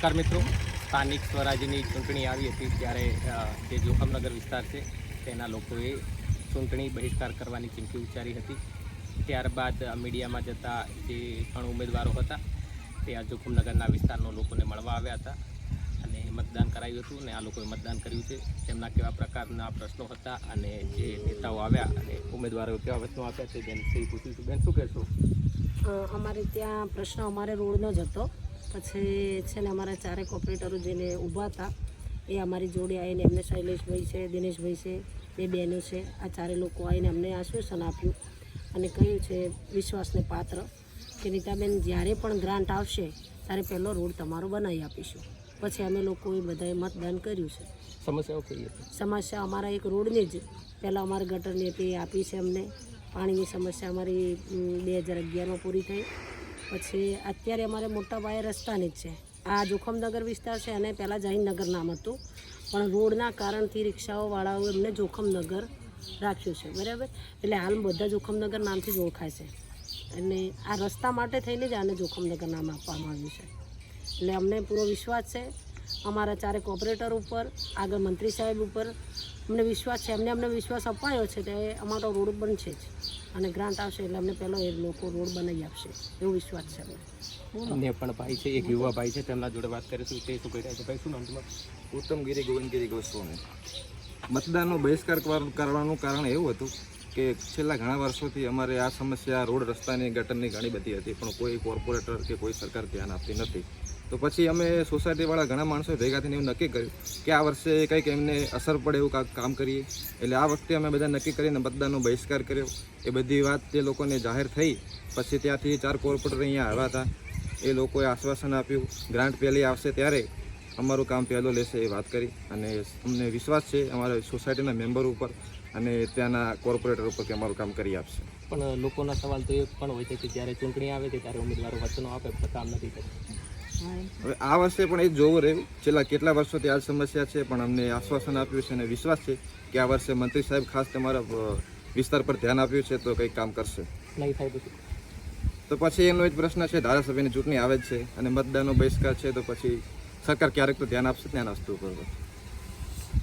નમસ્કાર મિત્રો, સ્થાનિક સ્વરાજ્યની ચૂંટણી આવી હતી ત્યારે જે જોખમનગર વિસ્તાર છે તેના લોકોએ ચૂંટણી બહિષ્કાર કરવાની ચીમકી ઉચ્ચારી હતી. ત્યારબાદ મીડિયામાં જતા જે પણ ઉમેદવારો હતા તે આ જોખમનગરના વિસ્તારના લોકોને મળવા આવ્યા હતા અને મતદાન કરાવ્યું હતું અને આ લોકોએ મતદાન કર્યું છે. તેમના કેવા પ્રકારના પ્રશ્નો હતા અને જે નેતાઓ આવ્યા અને ઉમેદવારોએ કેવા પ્રશ્નો આપ્યા છે તેની પૂછીશું. બેન, શું કહેશો? અમારે ત્યાં પ્રશ્ન અમારે રોડનો જ હતો. પછી છે ને અમારા ચારે કોર્પોરેટરો જેને ઊભા હતા એ અમારી જોડે આવીને એમને શૈલેષભાઈ છે, દિનેશભાઈ છે, બે બહેનો છે, આ ચારે લોકો આવીને અમને આશ્વાસન આપ્યું અને કહ્યું છે વિશ્વાસને પાત્ર કે નીતાબેન જ્યારે પણ ગ્રાન્ટ આવશે ત્યારે પહેલો રોડ તમારો બનાવી આપીશું. પછી અમે લોકોએ બધાએ મતદાન કર્યું છે. સમસ્યાઓ કઈ હતી? સમસ્યા અમારા એક રોડની જ પહેલાં અમારે ગટરની હતી એ આપી છે અમને. પાણીની સમસ્યા અમારી 2011માં પૂરી થઈ. પછી અત્યારે અમારે મોટા પાયે રસ્તાની જ છે. આ જોખમનગર વિસ્તાર છે અને પહેલાં જૈનનગર નામ હતું, પણ રોડના કારણથી રિક્ષાઓવાળાઓ એમને જોખમનગર રાખ્યું છે, બરાબર. એટલે હાલ બધા જોખમનગર નામથી જ ઓળખાય છે અને આ રસ્તા માટે થઈને જ આને જોખમનગર નામ આપવામાં આવ્યું છે. એટલે અમને પૂરો વિશ્વાસ છે અમારા ચારે કોર્પોરેટર ઉપર, આગળ મંત્રી સાહેબ ઉપર અમને વિશ્વાસ છે. અમને વિશ્વાસ અપાયો છે કે અમારો રોડ બનશે જ અને ગ્રાન્ટ આવશે એટલે અમને પહેલો એ લોકો રોડ બનાવી આપશે એવો વિશ્વાસ છે અમને. અન્ય પણ ભાઈ છે, એક યુવા ભાઈ છે, તેમના જોડે વાત કરીશું. તે શું કહી રહ્યા છે? ભાઈ, શું નામ તમારું? ઉત્તમગીરી ગોવિંદગીરી ગોસ્વામી. મતદાનનો બહિષ્કાર કરવાનું કારણ એવું હતું કે છેલ્લા ઘણા વર્ષોથી અમારે આ સમસ્યા રોડ, રસ્તાની, ગટરની ઘણી બધી હતી, પણ કોઈ કોર્પોરેટર કે કોઈ સરકાર ધ્યાન આપતી નથી. તો પછી અમે સોસાયટીવાળા ઘણા માણસો ભેગા થઈને એવું નક્કી કર્યું કે આ વર્ષે કંઈક એમને અસર પડે એવું કામ કરીએ. એટલે આ વખતે અમે બધા નક્કી કરીને મતદાનનો બહિષ્કાર કર્યો. એ બધી વાત તે લોકોને જાહેર થઈ પછી ત્યાંથી 4 કોર્પોરેટર અહીંયા આવ્યા હતા. એ લોકોએ આશ્વાસન આપ્યું ગ્રાન્ટ પહેલી આવશે ત્યારે અમારું કામ પહેલું લેશે એ વાત કરી અને અમને વિશ્વાસ છે અમારા સોસાયટીના મેમ્બર ઉપર અને ત્યાંના કોર્પોરેટર ઉપર કે અમારું કામ કરી આપશે. પણ લોકોના સવાલ તો એ પણ હોય છે કે જ્યારે ચૂંટણી આવે છે ત્યારે ઉમેદવારો વચનો આપે પણ કામ નથી કરતા. હવે આ વર્ષે પણ એ જ જોવું રહ્યું. છેલ્લા કેટલા વર્ષોથી આ સમસ્યા છે, પણ અમને આશ્વાસન આપ્યું છે અને વિશ્વાસ છે કે આ વર્ષે મંત્રી સાહેબ ખાસ તમારા વિસ્તાર પર ધ્યાન આપ્યું છે તો કંઈક કામ કરશે. નહીં થાય પછી તો પછી એનો જ પ્રશ્ન છે, ધારાસભ્યની ચૂંટણી આવે જ છે અને મતદાનનો બહિષ્કાર છે તો પછી સરકાર ક્યારેક તો ધ્યાન આપશે ત્યાં વસ્તુ ઉપર.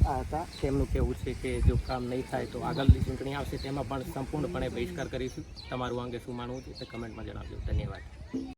આ હતા તેમનું કહેવું છે કે જો કામ નહીં થાય તો આગળની ચૂંટણી આવશે તેમાં પણ સંપૂર્ણપણે બહિષ્કાર કરીશું. તમારું અંગે શું માનવું છે તે કમેન્ટમાં જણાવજો. ધન્યવાદ.